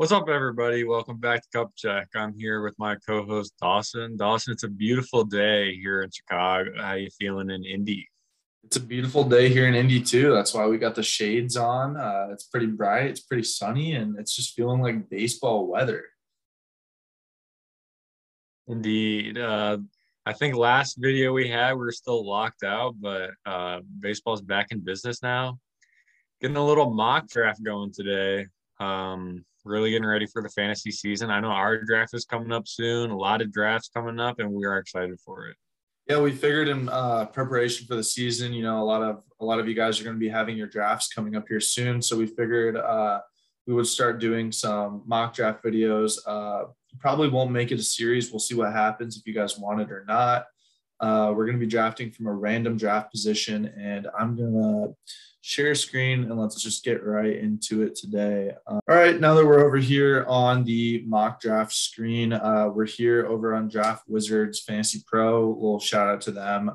What's up, everybody? Welcome back to Cup Check. I'm here with my co-host Dawson. Dawson, it's a beautiful day here in Chicago. How you feeling in Indy? It's a beautiful day here in Indy too. That's why we got the shades on. It's pretty bright, it's pretty sunny, and it's just feeling like baseball weather. Indeed. I think last video we had, we were still locked out, but baseball's back in business now. Getting a little mock draft going today. Really getting ready for the fantasy season. I know our draft is coming up soon. A lot of drafts coming up, and we are excited for it. Yeah, we figured in preparation for the season, a lot of you guys are going to be having your drafts coming up here soon. So we figured we would start doing some mock draft videos. Probably won't make it a series. We'll see what happens if you guys want it or not. We're going to be drafting from a random draft position, and I'm going to share screen and let's just get right into it today. All right, now that we're over here on the mock draft screen, we're here over on Draft Wizards Fantasy Pro. A little shout out to them.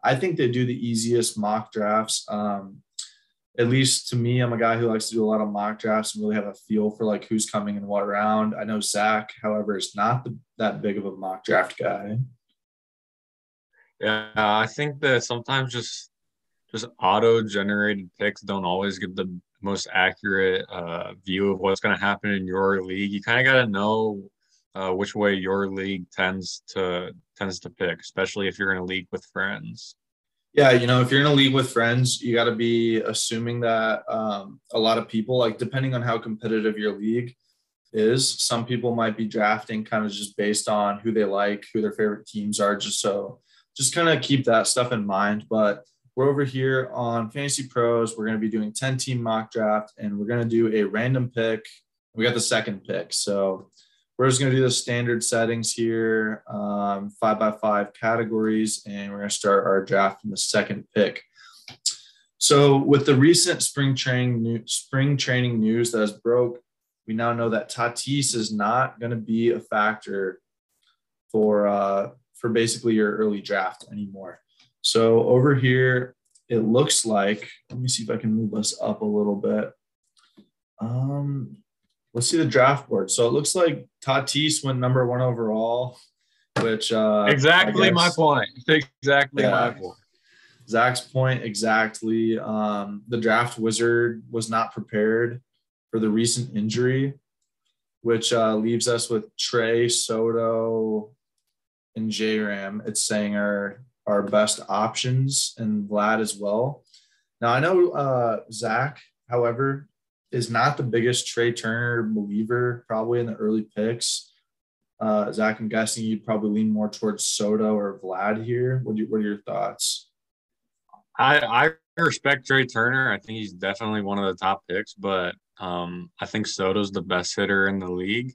I think they do the easiest mock drafts. At least to me, I'm a guy who likes to do a lot of mock drafts and really have a feel for like who's coming in what round. I know Zach, however, is not that big of a mock draft guy. Yeah, I think that sometimes just auto-generated picks don't always give the most accurate view of what's going to happen in your league. You kind of got to know which way your league tends to pick, especially if you're in a league with friends. Yeah, if you're in a league with friends, you got to be assuming that a lot of people, like depending on how competitive your league is, some people might be drafting kind of just based on who they like, who their favorite teams are, just kind of keep that stuff in mind. But we're over here on Fantasy Pros. We're going to be doing 10-team mock draft, and we're going to do a random pick. We got the second pick. So we're just going to do the standard settings here, 5x5 categories, and we're going to start our draft from the second pick. So with the recent spring training news that has broke, we now know that Tatis is not going to be a factor for basically your early draft anymore. So over here, it looks like, let me see if I can move us up a little bit. Let's see the draft board. So it looks like Tatis went number 1 overall, which exactly my point. Exactly my point. Zach's point exactly. The draft wizard was not prepared for the recent injury, which leaves us with Trey, Soto, and J-Ram. It's saying our best options, and Vlad as well. Now, I know Zach, however, is not the biggest Trey Turner believer probably in the early picks. Zach, I'm guessing you'd probably lean more towards Soto or Vlad here. What are your thoughts? I respect Trey Turner. I think he's definitely one of the top picks, but I think Soto's the best hitter in the league.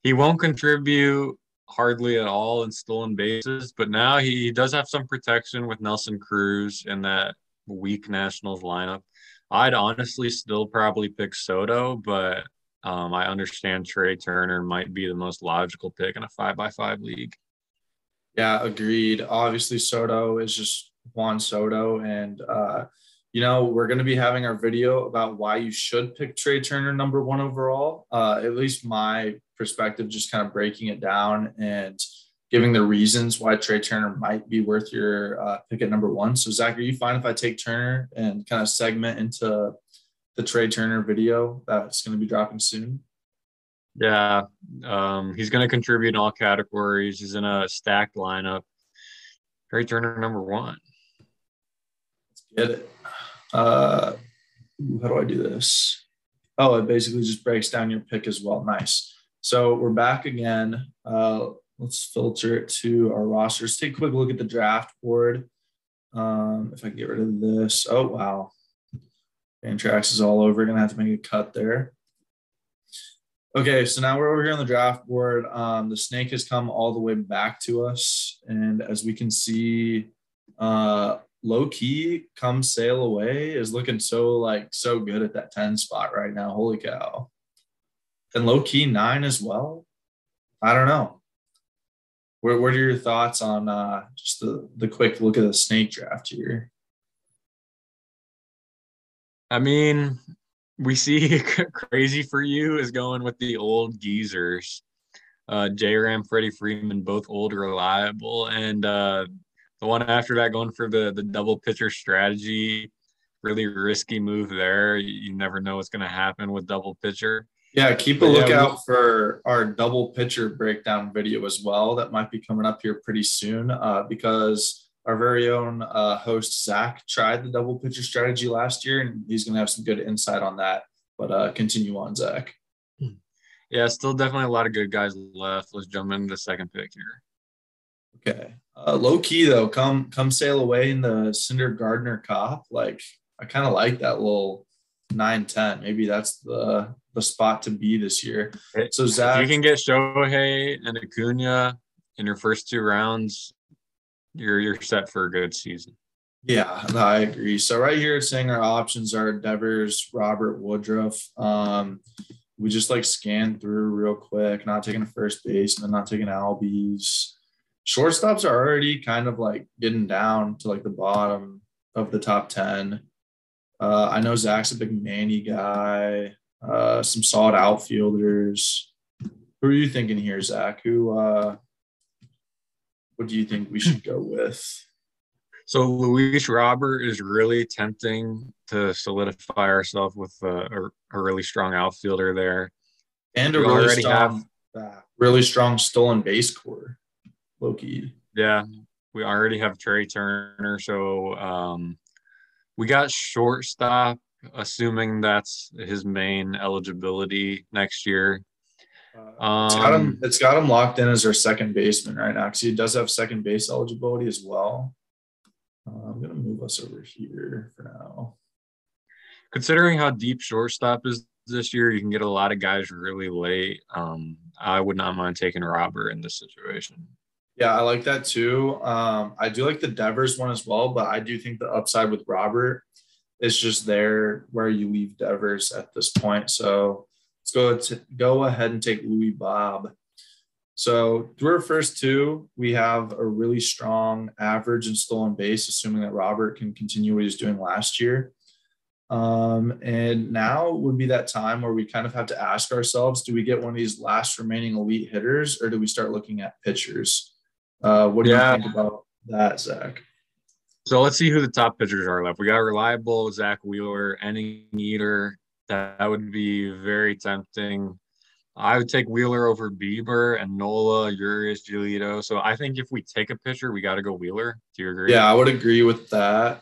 He won't contribute hardly at all in stolen bases, but now he does have some protection with Nelson Cruz in that weak Nationals lineup. I'd honestly still probably pick Soto, but I understand Trey Turner might be the most logical pick in a 5x5 league. Yeah, agreed. Obviously, Soto is just Juan Soto, and we're going to be having our video about why you should pick Trey Turner number 1 overall. At least my perspective, just kind of breaking it down and giving the reasons why Trey Turner might be worth your pick at number 1. So Zach, are you fine if I take Turner and kind of segment into the Trey Turner video that's going to be dropping soon? Yeah, he's going to contribute in all categories. He's in a stacked lineup. Trey Turner number 1. Let's get it. How do I do this? Oh, it basically just breaks down your pick as well. Nice. So we're back again. Let's filter it to our rosters. Take a quick look at the draft board. If I can get rid of this. Oh, wow. Fantrax is all over. Going to have to make a cut there. Okay, so now we're over here on the draft board. The snake has come all the way back to us. And as we can see, low key, Come Sail Away is looking so good at that 10 spot right now. Holy cow. And low key 9 as well. I don't know. What are your thoughts on just the quick look at the snake draft here? I mean, we see crazy for you is going with the old geezers. J Ram, Freddie Freeman, both old, reliable, and the one after that going for the double pitcher strategy. Really risky move there. You never know what's going to happen with double pitcher. Yeah, keep a But yeah, lookout for our double pitcher breakdown video as well. That might be coming up here pretty soon because our very own host, Zach, tried the double pitcher strategy last year, and he's going to have some good insight on that. But continue on, Zach. yeah, still definitely a lot of good guys left. Let's jump into the second pick here. Okay. Low key, though, come sail away in the Cinder Gardner Cop. Like, I kind of like that little 9-10. Maybe that's the spot to be this year. So Zach, if you can get Shohei and Acuna in your first 2 rounds, you're set for a good season. Yeah, I agree. So right here it's saying our options are Devers, Robert, Woodruff. We just like scanned through real quick, not taking a first baseman, not taking Albies. Shortstops are already kind of like getting down to like the bottom of the top 10. I know Zach's a big Manny guy. Some solid outfielders. Who are you thinking here, Zach? What do you think we should go with? So Luis Robert is really tempting to solidify ourselves with a really strong outfielder there. And a really strong stolen base core, low-key. Yeah, we already have Trey Turner. So we got shortstop, assuming that's his main eligibility next year. It's got him locked in as our second baseman right now because he does have second base eligibility as well. I'm going to move us over here for now. Considering how deep shortstop is this year, you can get a lot of guys really late. I would not mind taking Robert in this situation. Yeah, I like that too. I do like the Devers one as well, but I do think the upside with Robert is just there where you leave Devers at this point. So let's go ahead and take Louis Bob. So through our first 2, we have a really strong average and stolen base, assuming that Robert can continue what he was doing last year. And now would be that time where we kind of have to ask ourselves, do we get one of these last remaining elite hitters or do we start looking at pitchers? What do you think about that, Zach? So let's see who the top pitchers are left. We got reliable Zach Wheeler, inning eater. That would be very tempting. I would take Wheeler over Bieber and Nola, Urias, Giolito. So I think if we take a pitcher, we got to go Wheeler. Do you agree? Yeah, I would agree with that.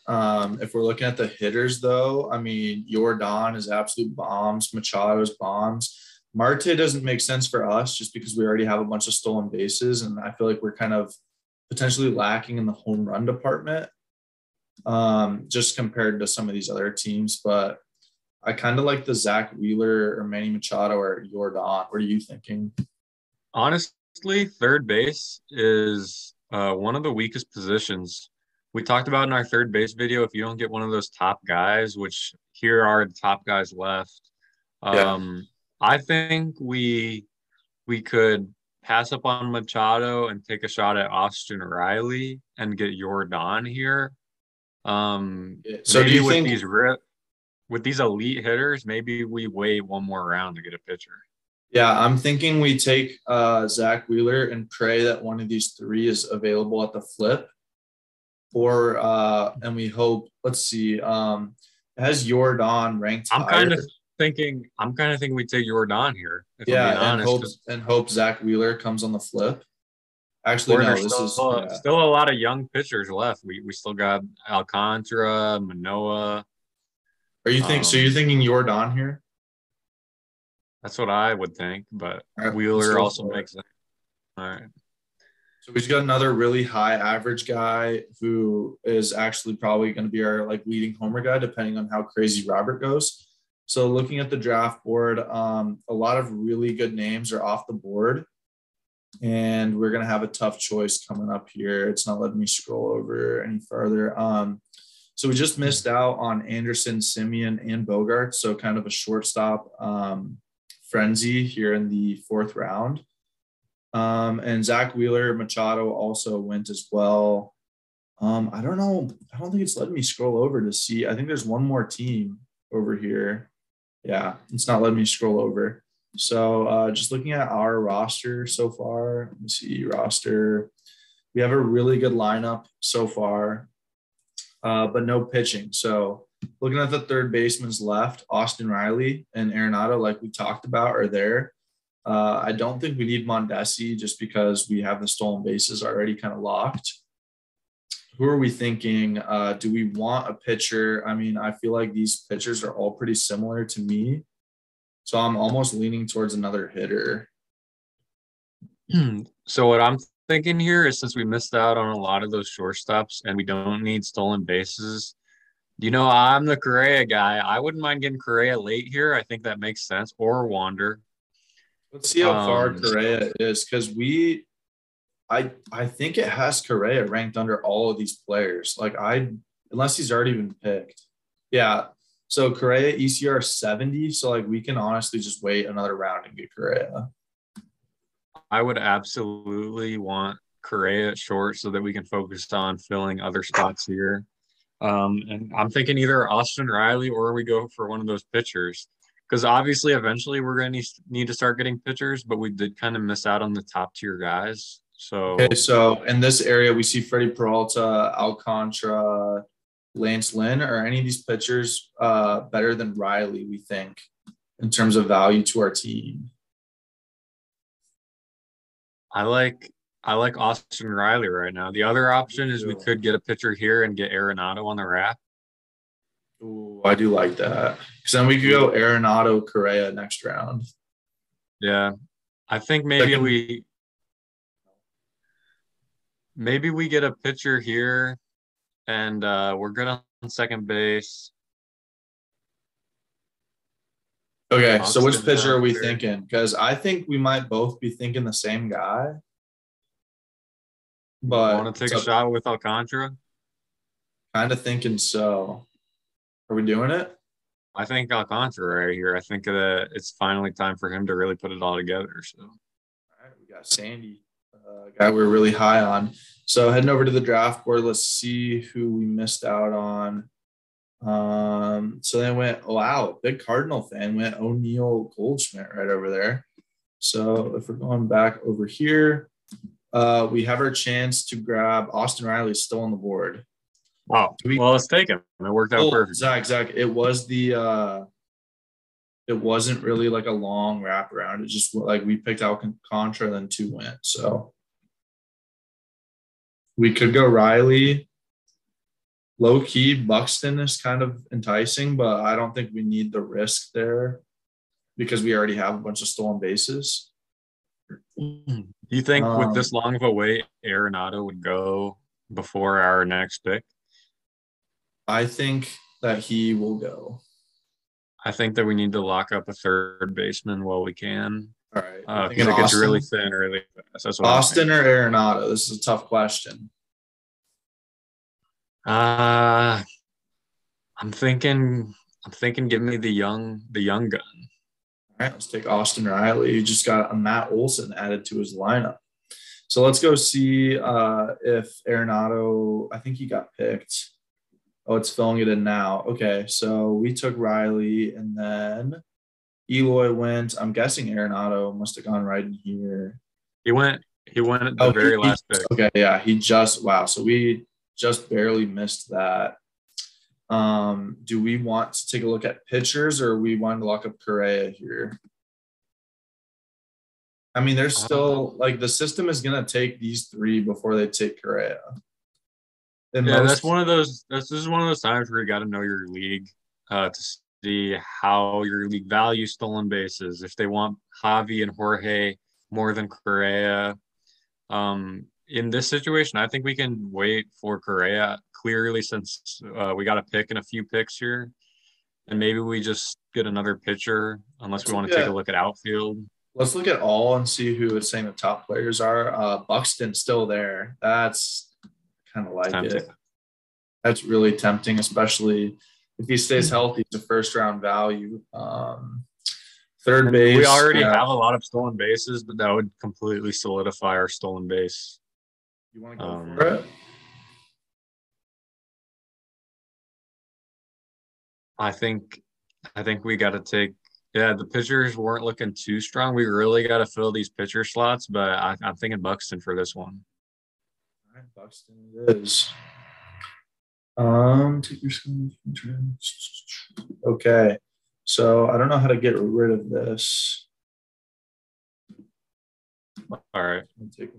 If we're looking at the hitters, though, I mean, Jordan is absolute bombs. Machado's bombs. Marte doesn't make sense for us just because we already have a bunch of stolen bases. And I feel like we're kind of potentially lacking in the home run department just compared to some of these other teams. But I kind of like the Zach Wheeler or Manny Machado or Jordan. What are you thinking? Honestly, third base is one of the weakest positions. We talked about in our third base video, if you don't get one of those top guys, which here are the top guys left, I think we could pass up on Machado and take a shot at Austin Riley and get Jordan here. So do you think with these elite hitters, maybe we wait one more round to get a pitcher? Yeah, I'm thinking we take Zach Wheeler and pray that one of these 3 is available at the flip. Or and we hope, let's see, has Jordan ranked higher? I'm kind of thinking we take Jordan here. And hope Zach Wheeler comes on the flip. Actually, no, still a lot of young pitchers left. We still got Alcantara, Manoah. So you're thinking Jordan here? That's what I would think, but Wheeler also makes sense. All right. So we just got another really high average guy who is actually probably going to be our like leading homer guy, depending on how crazy Robert goes. So looking at the draft board, a lot of really good names are off the board. And we're going to have a tough choice coming up here. It's not letting me scroll over any further. So we just missed out on Anderson, Simeon, and Bogart. So kind of a shortstop frenzy here in the 4th round. And Zach Wheeler, Machado also went as well. I don't know. I don't think it's letting me scroll over to see. I think there's one more team over here. Yeah, it's not letting me scroll over. So just looking at our roster so far, let me see roster. We have a really good lineup so far, but no pitching. So looking at the third baseman's left, Austin Riley and Arenado, like we talked about, are there. I don't think we need Mondesi just because we have the stolen bases already kind of locked. Who are we thinking? Do we want a pitcher? I mean, I feel like these pitchers are all pretty similar to me. So I'm almost leaning towards another hitter. So what I'm thinking here is since we missed out on a lot of those shortstops and we don't need stolen bases, I'm the Correa guy. I wouldn't mind getting Correa late here. I think that makes sense. Or Wander. Let's see how far Correa is because I think it has Correa ranked under all of these players. Unless he's already been picked. Yeah. So Correa ECR 70. So we can honestly just wait another round and get Correa. I would absolutely want Correa at short so that we can focus on filling other spots here. And I'm thinking either Austin Riley or we go for one of those pitchers. Because obviously, eventually, we're going to need to start getting pitchers, but we did kind of miss out on the top tier guys. So in this area, we see Freddie Peralta, Alcantara, Lance Lynn. Are any of these pitchers better than Riley, we think, in terms of value to our team? I like Austin Riley right now. The other option is we could get a pitcher here and get Arenado on the rack. Ooh, I do like that. Because then we could go Arenado, Correa next round. Yeah. I think maybe we get a pitcher here and we're good on second base. Okay, so which pitcher are we thinking? Because I think we might both be thinking the same guy. But want to take a shot with Alcantara? Kind of thinking so. Are we doing it? I think Alcantara right here. I think that it's finally time for him to really put it all together. So, all right, we got Sandy, guy we're really high on. So heading over to the draft board, let's see who we missed out on. So they went, wow, big Cardinal fan went O'Neill Goldschmidt right over there. So if we're going back over here, we have our chance to grab Austin Riley still on the board. Wow. Well, let's take him. It worked out perfect. Zach. It was it wasn't really like a long wraparound. It just we picked out Contra, then 2 went. So we could go Riley. Low key, Buxton is kind of enticing, but I don't think we need the risk there because we already have a bunch of stolen bases. Do you think with this long of a wait, Arenado would go before our next pick? I think that he will go. I think that we need to lock up a third baseman while we can. All right. Because it gets really thin really fast. That's what Austin or Arenado? This is a tough question. I'm thinking give me the young gun. All right, let's take Austin Riley. He just got a Matt Olson added to his lineup. So let's go see if Arenado, I think he got picked. Oh, it's filling it in now. Okay, so we took Riley and then Eloy went. I'm guessing Arenado must have gone right in here. He went at the very last pick. Okay, yeah, so we just barely missed that. Do we want to take a look at pitchers or we want to lock up Correa here? I mean, there's still the system is going to take these 3 before they take Correa. That's one of those. This is one of those times where you got to know your league to see how your league values stolen bases. If they want Javi and Jorge more than Correa, in this situation, I think we can wait for Correa clearly since we got a pick and a few picks here, and maybe we just get another pitcher unless we want to take a look at outfield. Let's look at all and see who it's saying the top players are. Buxton's still there. That's kind of like tempting. It. That's really tempting, especially if he stays healthy. It's a first-round value. Third base. We already have a lot of stolen bases, but that would completely solidify our stolen base. You want to go for it? I think I think we got to take. Yeah, the pitchers weren't looking too strong. We really got to fill these pitcher slots, but I'm thinking Buxton for this one. All right, Buxton it is. Take your screen. Okay. So I don't know how to get rid of this. All right. Okay.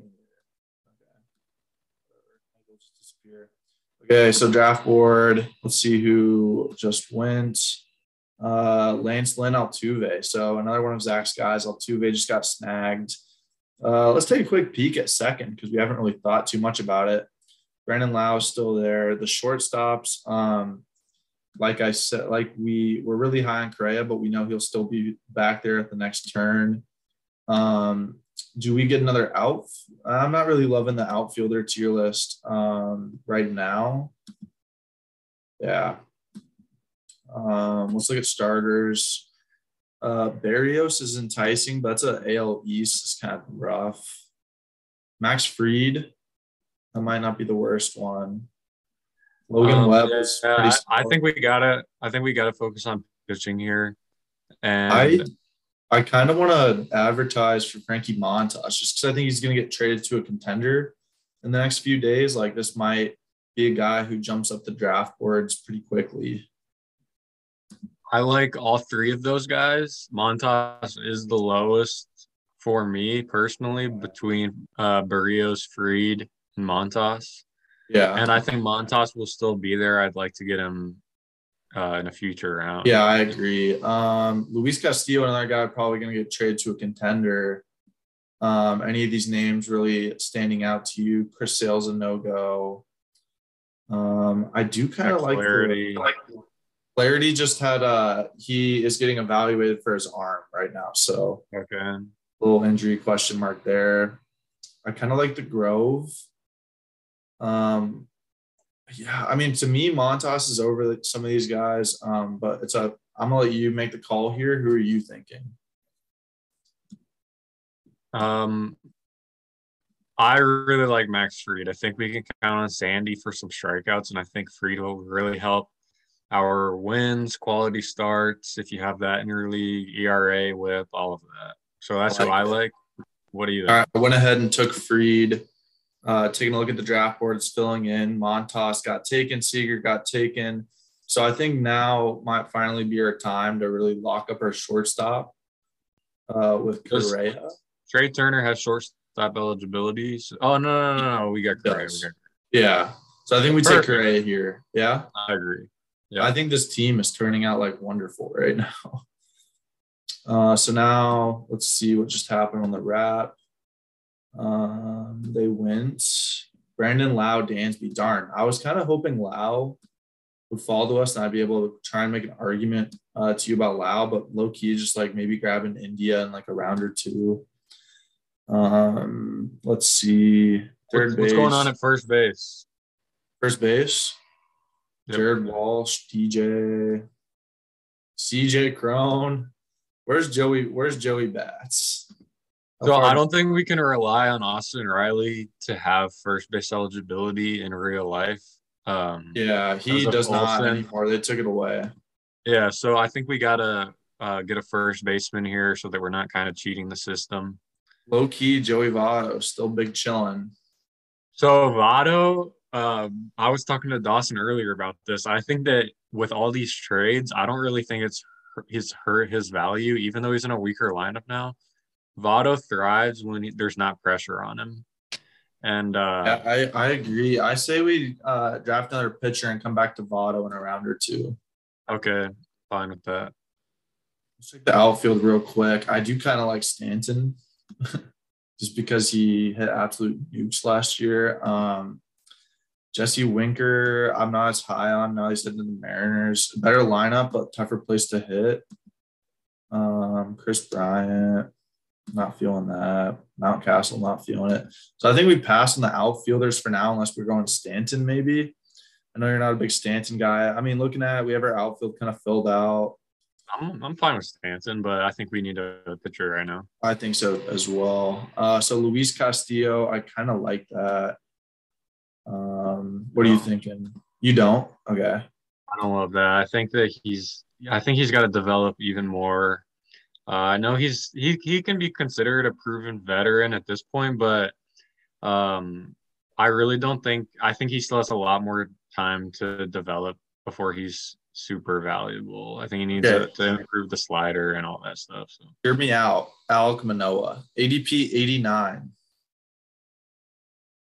Okay, so draft board. Let's see who just went. Lance Lynn Altuve. So another one of Zach's guys. Altuve just got snagged. Let's take a quick peek at second because we haven't really thought too much about it. Brandon Lau is still there. The shortstops, like I said, we're really high on Correa, but we know he'll still be back there at the next turn. Do we get another out? I'm not really loving the outfielder tier list right now. Yeah. Let's look at starters. Barrios is enticing, but that's an AL East. It's kind of rough. Max Fried, that might not be the worst one. Logan Webb is pretty solid. I think we gotta focus on pitching here. And I kind of want to advertise for Frankie Montas just because I think he's going to get traded to a contender in the next few days. Like this might be a guy who jumps up the draft boards pretty quickly. I like all three of those guys. Montas is the lowest for me personally between Barrios, Fried, and Montas. Yeah. And I think Montas will still be there. I'd like to get him in a future round. Yeah, I agree. Luis Castillo, another guy probably going to get traded to a contender. Any of these names really standing out to you? Chris Sale's a no-go. I do kind of like Flaherty just had he is getting evaluated for his arm right now. So okay. Little injury question mark there. I kind of like the Grove. Yeah, I mean, to me, Montas is over some of these guys, but I'm gonna let you make the call here. Who are you thinking? I really like Max Fried. I think we can count on Sandy for some strikeouts, and I think Fried will really help our wins, quality starts. If you have that in your league, ERA, WHIP, all of that. So that's who I like. What do you think? All right, I went ahead and took Fried. Taking a look at the draft board, it's filling in. Montas got taken. Seager got taken. So I think now might finally be our time to really lock up our shortstop with Correa. Trey Turner has shortstop eligibility. Oh, no. We got Correa. Yeah. So I think we take Correa here. Yeah? I agree. Yeah. I think this team is turning out like wonderful right now. So now let's see what just happened on the wrap. They went Brandon Lau, Dansby. Darn, I was kind of hoping Lau would fall to us and I'd be able to try and make an argument to you about Lau, but low key just like maybe grabbing India in like a round or two. Let's see. What's going on at first base? First base. Yep. Jared Walsh, CJ Crone. Where's Joey Bats? So I don't think we can rely on Austin Riley to have first base eligibility in real life. Yeah, he does not anymore. They took it away. Yeah, so I think we gotta get a first baseman here so that we're not kind of cheating the system. Low key, Joey Votto still big chilling. So Votto, I was talking to Dawson earlier about this. I think that with all these trades, I don't really think it's hurt his value, even though he's in a weaker lineup now. Votto thrives when there's not pressure on him. And yeah, I agree. I say we draft another pitcher and come back to Votto in a round or two. Okay, fine with that. Let's check the outfield real quick. I do kind of like Stanton just because he hit absolute nukes last year. Jesse Winker, I'm not as high on. Now he's hitting the Mariners. Better lineup, but tougher place to hit. Chris Bryant, not feeling that. Mountcastle, not feeling it. So I think we pass on the outfielders for now, unless we're going Stanton maybe. I know you're not a big Stanton guy. I mean, looking at it, we have our outfield kind of filled out. I'm fine with Stanton, but I think we need a pitcher right now. I think so as well. So Luis Castillo, I kind of like that. What are you thinking? You don't? Okay. I don't love that. I think he's got to develop even more. I know he can be considered a proven veteran at this point, but um, I really don't think I think he still has a lot more time to develop before he's super valuable. I think he needs Okay, to improve the slider and all that stuff. So hear me out. Alek Manoah, ADP 89.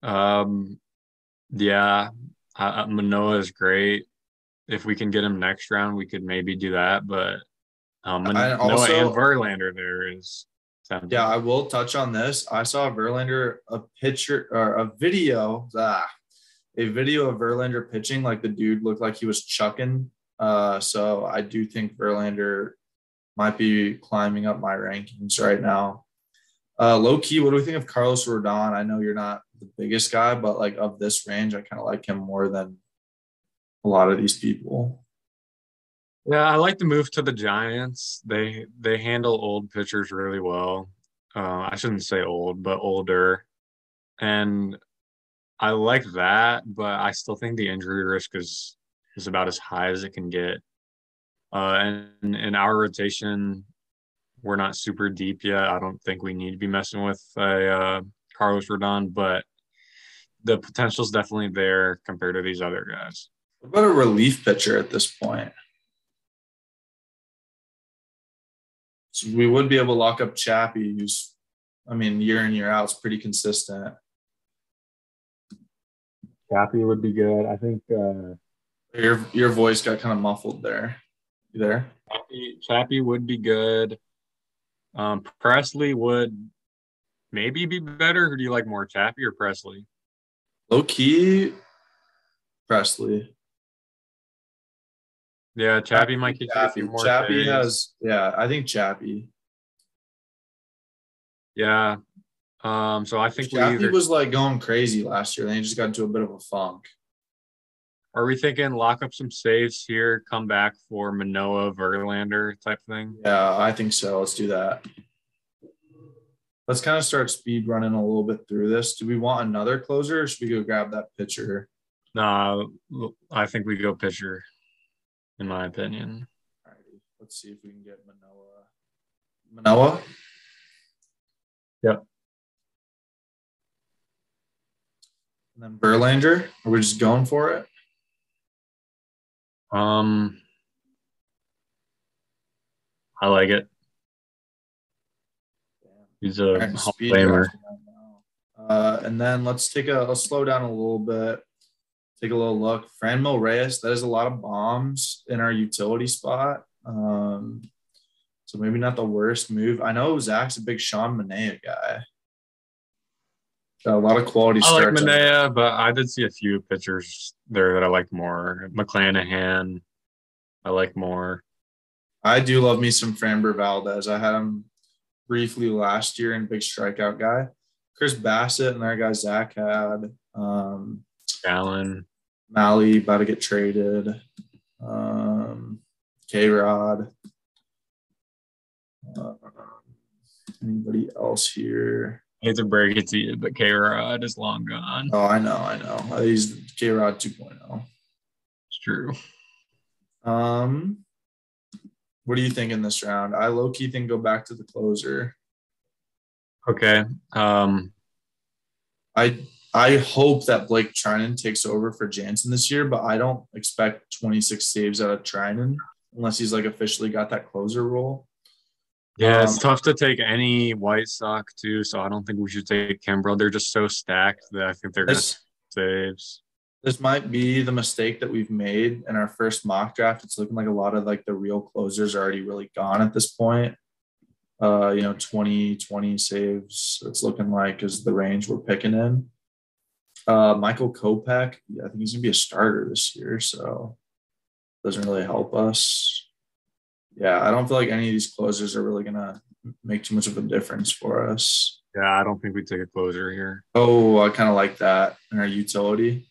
um, yeah, Manoa is great. If we can get him next round, we could maybe do that. But I Manoa and also, Verlander there is yeah, I tempting. will touch on this. I saw Verlander a picture or a video, a video of Verlander pitching. Like the dude looked like he was chucking. So I do think Verlander might be climbing up my rankings right now. Low key, what do we think of Carlos Rodon? I know you're not the biggest guy, but like of this range, I kind of like him more than a lot of these people. Yeah, I like the move to the Giants. They handle old pitchers really well. I shouldn't say old, but older. And I like that, but I still think the injury risk is about as high as it can get. And in our rotation, we're not super deep yet. I don't think we need to be messing with a Carlos Rodon, but the potential is definitely there compared to these other guys. What about a relief pitcher at this point? So we would be able to lock up Chappie, who's, I mean, year in, year out, is pretty consistent. Kathy would be good. I think Your voice got kind of muffled there. You there? Chappie would be good. Presley would maybe be better. Or do you like more Chappie or Presley? Low key, Presley. Yeah, Chappie might get you a few more Chappie saves. has, yeah, I think Chappie. Yeah. So I think we Chappie either was like going crazy last year. Then he just got into a bit of a funk. are we thinking lock up some saves here, come back for Manoa Verlander type thing. Yeah, I think so. Let's do that. Let's kind of start speed running a little bit through this. Do we want another closer or should we go grab that pitcher? Nah, I think we go pitcher, in my opinion. All righty. Let's see if we can get Manoa. Manoa? Yep. And then Verlander? Are we just going for it? Um, I like it. He's All a right, Hall speed of Famer. drafting right now. And then let's slow down a little bit. Take a little look. Franmil Reyes, that is a lot of bombs in our utility spot. So maybe not the worst move. I know Zach's a big Sean Manaea guy. Got a lot of quality I like starts. Manea, but I did see a few pitchers there that I like more. McClanahan, I like more. I do love me some Framber Valdez. I had him briefly last year and big strikeout guy. Chris Bassett and our guy Zach had. Allen. Mally about to get traded. K Rod. Anybody else here? I hate to break it to you, but K Rod is long gone. Oh, I know. He's K Rod 2.0. It's true. What do you think in this round? I low key think go back to the closer. Okay. I hope that Blake Trinan takes over for Jansen this year, but I don't expect 26 saves out of Trinan unless he's like officially got that closer role. Yeah, it's tough to take any White Sox too, so I don't think we should take Kimbrel. They're just so stacked that I think they're going to saves. This might be the mistake that we've made in our first mock draft. It's looking like a lot of like the real closers are already really gone at this point. 20 saves. It's looking like is the range we're picking in. Michael Kopech, I think he's gonna be a starter this year, so doesn't really help us. Yeah, I don't feel like any of these closers are really gonna make too much of a difference for us. Yeah, I don't think we take a closer here. Oh, I kind of like that in our utility.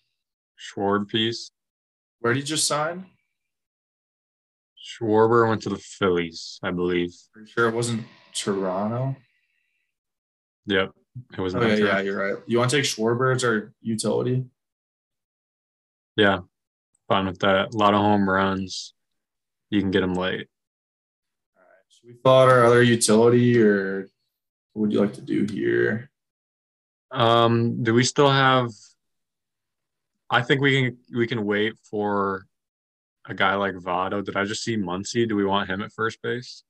Schwarber piece. Where did you just sign? Schwarber went to the Phillies, I believe. Pretty sure it wasn't Toronto. Yep, it was. Okay, yeah, you're right. You want to take Schwarber as our utility? Yeah. Fun with that. A lot of home runs. You can get them late. All right. Should we fill out our other utility, or what would you like to do here? Do we still have? I think we can wait for a guy like Votto. Did I just see Muncy? Do we want him at first base?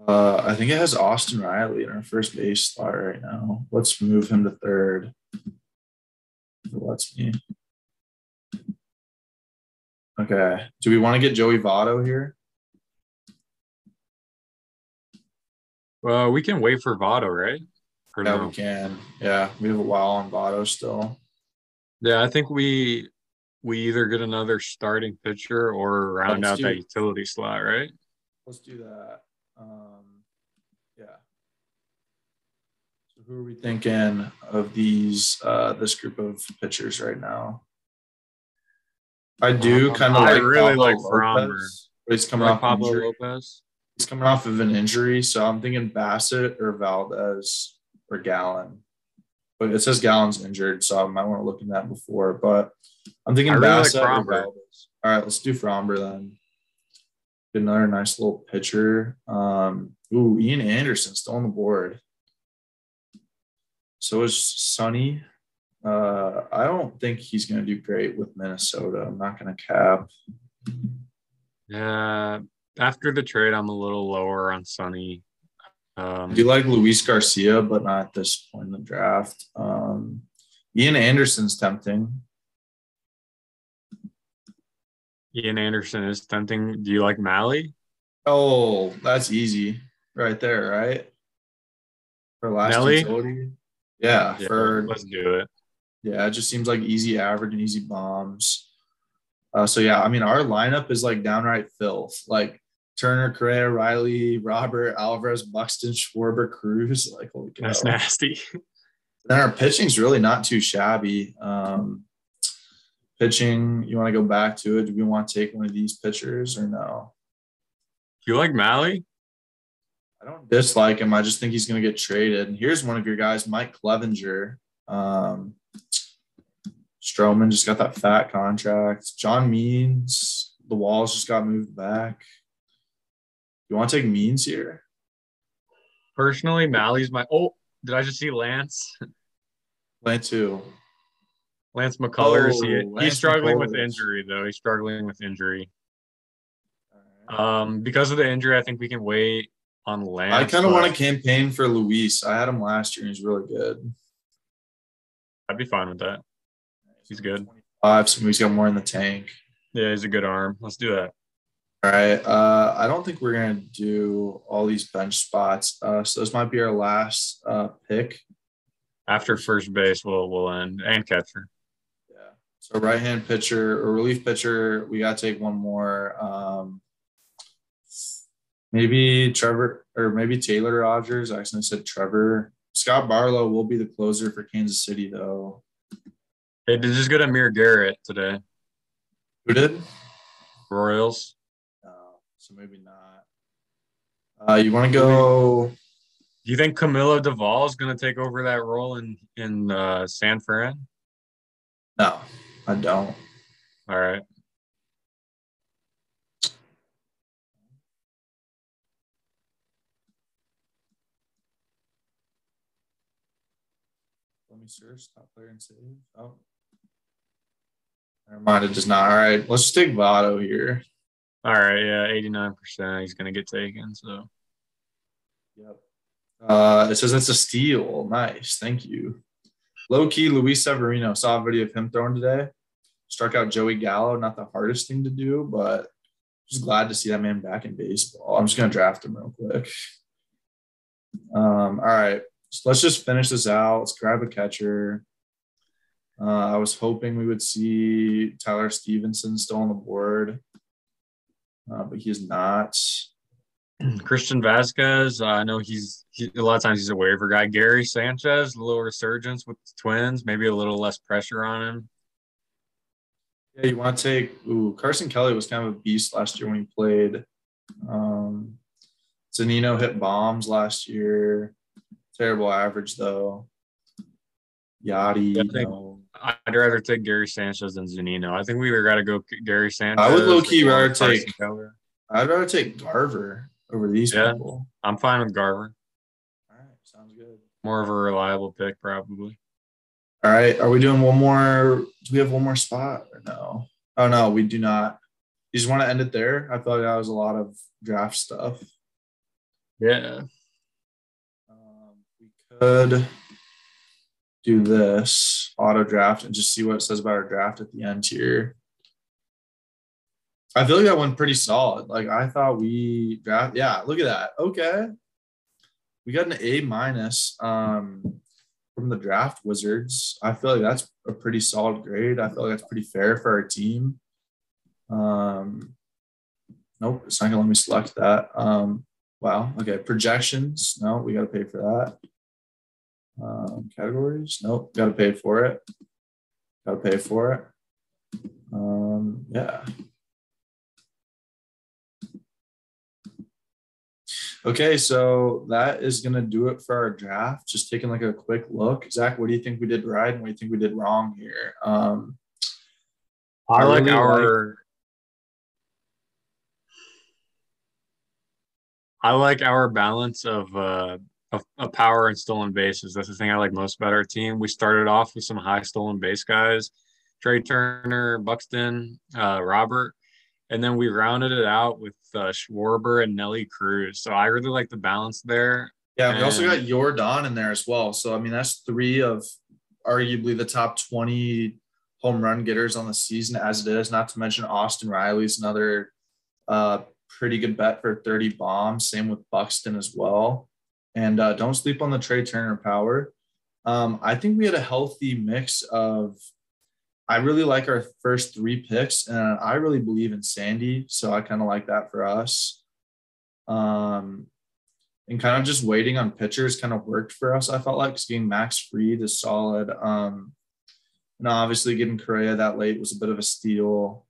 I think it has Austin Riley in our first base slot right now. Let's move him to third. If it lets me. Okay. Do we want to get Joey Votto here? Well, we can wait for Votto, right? Or Yeah, no? we can. Yeah, we have a while on Votto still. Yeah, I think we either get another starting pitcher or round Let's out that do utility slot, right? let's do that. Yeah. So who are we thinking of these this group of pitchers right now? I do kind of I like really Pablo like Fromber. Lopez, but he's You coming like off Pablo injury. Lopez? He's coming off of an injury, so I'm thinking Bassett or Valdez or Gallen. But it says Gallen's injured, so I might want to look in that before. But I'm I thinking really like Bassett or Fromber. Valdez. All right, let's do Fromber then. Get another nice little pitcher. Ian Anderson still on the board. So is Sonny. I don't think he's going to do great with Minnesota. I'm not going to cap. Yeah, after the trade, I'm a little lower on Sonny. I do like Luis Garcia, but not at this point in the draft. Ian Anderson's tempting. Ian Anderson is tempting. Do you like Malley? Oh, that's easy right there, right? For last Nelly? utility. Yeah, Yeah, for let's do it. yeah, it just seems like easy average and easy bombs. So yeah, I mean our lineup is like downright filth. Like Turner, Correa, Riley, Robert, Alvarez, Buxton, Schwarber, Cruz. Like holy That's cow. nasty. Then our pitching's really not too shabby. Pitching, you want to go back to it? Do we want to take one of these pitchers or no? Do you like Malley? I don't dislike him. I just think he's going to get traded. And here's one of your guys, Mike Clevenger. Stroman just got that fat contract. John Means, the Walls just got moved back. You want to take Means here? Personally, Malley's my. Oh, did I just see Lance? Lance too. Lance McCullers. He's Lance struggling with McCullers. injury though. He's struggling with injury. All right. Because of the injury, I think we can wait on Lance. I kind of want to campaign for Luis. I had him last year and he's really good. I'd be fine with that. He's good. 25, so he's got more in the tank. Yeah, he's a good arm. Let's do that. All right. I don't think we're going to do all these bench spots. So this might be our last pick. After first base, we'll end and catcher. Yeah. So right-hand pitcher or relief pitcher, we got to take one more. Maybe Trevor or maybe Taylor Rogers. I accidentally said Trevor. Scott Barlow will be the closer for Kansas City, though. Hey, did just get Amir Garrett today. Who did? Royals. So maybe not. You want to go? Do you think Camilo Duvall is going to take over that role in San Fran? No, I don't. All right. Let me search top player and save. Oh, never mind. It does not. All right, let's just take Votto here. All right. Yeah, 89%. He's going to get taken. So. Yep. It says it's a steal. Nice. Thank you. Low key, Luis Severino. Saw a video of him throwing today. Struck out Joey Gallo. Not the hardest thing to do, but just glad to see that man back in baseball. I'm just going to draft him real quick. All right. So let's just finish this out. Let's grab a catcher. I was hoping we would see Tyler Stevenson still on the board, but he is not. Christian Vasquez, I know he's a lot of times he's a waiver guy. Gary Sanchez, a little resurgence with the Twins, maybe a little less pressure on him. Yeah, you want to take Carson Kelly was kind of a beast last year when he played. Zanino hit bombs last year. Terrible average though. Yachty, I'd rather take Gary Sanchez than Zunino. I think we either got to go Gary Sanchez. I would low key rather Carson take. Keller. I'd rather take Garver over these people. I'm fine with Garver. All right, sounds good. More of a reliable pick, probably. All right, are we doing one more? Do we have one more spot or no? Oh no, we do not. You just want to end it there? I feel like that was a lot of draft stuff. Yeah. We could do this auto draft and just see what it says about our draft at the end here. I feel like that went pretty solid. Like I thought we draft. Yeah, look at that. Okay. We got an A- from the Draft Wizards. I feel like that's a pretty solid grade. I feel like that's pretty fair for our team. Nope, it's not gonna let me select that. Wow. Okay. Projections. No, we gotta pay for that. Categories. Nope, gotta pay for it. Yeah. Okay, so that is going to do it for our draft. Just taking like a quick look. Zach, what do you think we did right and what do you think we did wrong here? I like our balance of power and stolen bases. That's the thing I like most about our team. We started off with some high stolen base guys, Trey Turner, Buxton, Robert. And then we rounded it out with Schwarber and Nelly Cruz. So I really like the balance there. Yeah, we also got Jordan in there as well. So, I mean, that's 3 of arguably the top 20 home run getters on the season as it is, not to mention Austin Riley's another pretty good bet for 30 bombs. Same with Buxton as well. And don't sleep on the Trey Turner power. I think we had a healthy mix of I really like our first 3 picks, and I really believe in Sandy, so I kind of like that for us. And kind of just waiting on pitchers kind of worked for us, I felt like, because getting Max Fried is solid. And obviously getting Correa that late was a bit of a steal.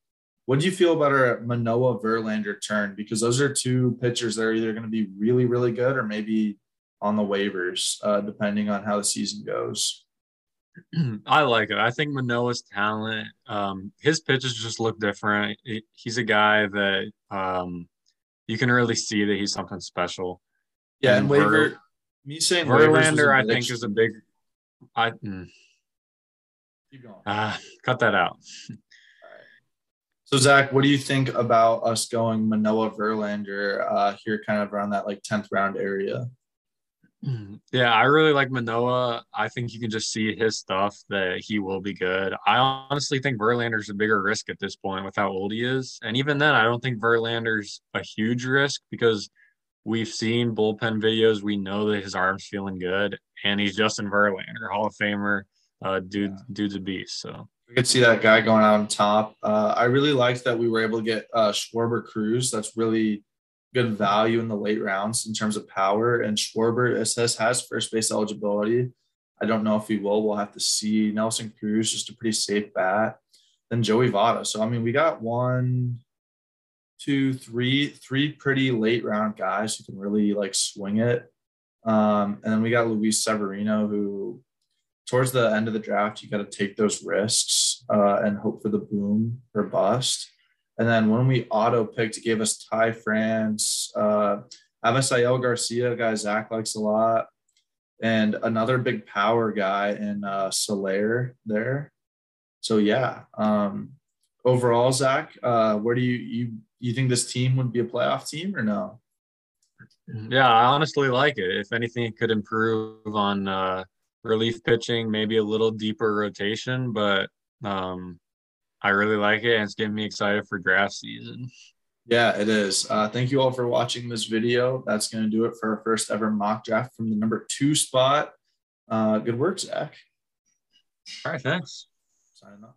What do you feel about our Manoah Verlander turn? Because those are 2 pitchers that are either going to be really, really good or maybe on the waivers, depending on how the season goes. I like it. I think Manoah's talent, his pitches just look different. He's a guy that you can really see that he's something special. Yeah, and me saying Verlander, I think, is a big. Keep going. Cut that out. All right. So Zach, what do you think about us going Manoah Verlander here, kind of around that like 10th round area? Yeah, I really like Manoah. I think you can just see his stuff that he will be good. I honestly think Verlander's a bigger risk at this point with how old he is. And even then, I don't think Verlander's a huge risk because we've seen bullpen videos. We know that his arm's feeling good. And he's Justin Verlander, Hall of Famer, dude's a beast. So we could see that guy going out on top. I really liked that we were able to get Schwarber Cruz. That's really good value in the late rounds in terms of power. And Schwarber has first base eligibility. I don't know if he will. We'll have to see. Nelson Cruz, just a pretty safe bat. Then Joey Votto. So, I mean, we got 1, 2, 3 pretty late round guys who can really like swing it. And then we got Luis Severino, who towards the end of the draft, you got to take those risks and hope for the boom or bust. And then when we auto picked, it gave us Ty France, Avisail Garcia, a guy Zach likes a lot, and another big power guy in Soler there. So yeah, overall, Zach, where do you think this team would be a playoff team or no? Yeah, I honestly like it. If anything, it could improve on relief pitching, maybe a little deeper rotation, but I really like it, and it's getting me excited for draft season. Yeah, it is. Thank you all for watching this video. That's going to do it for our first ever mock draft from the number 2 spot. Good work, Zach. All right, thanks. Signing off.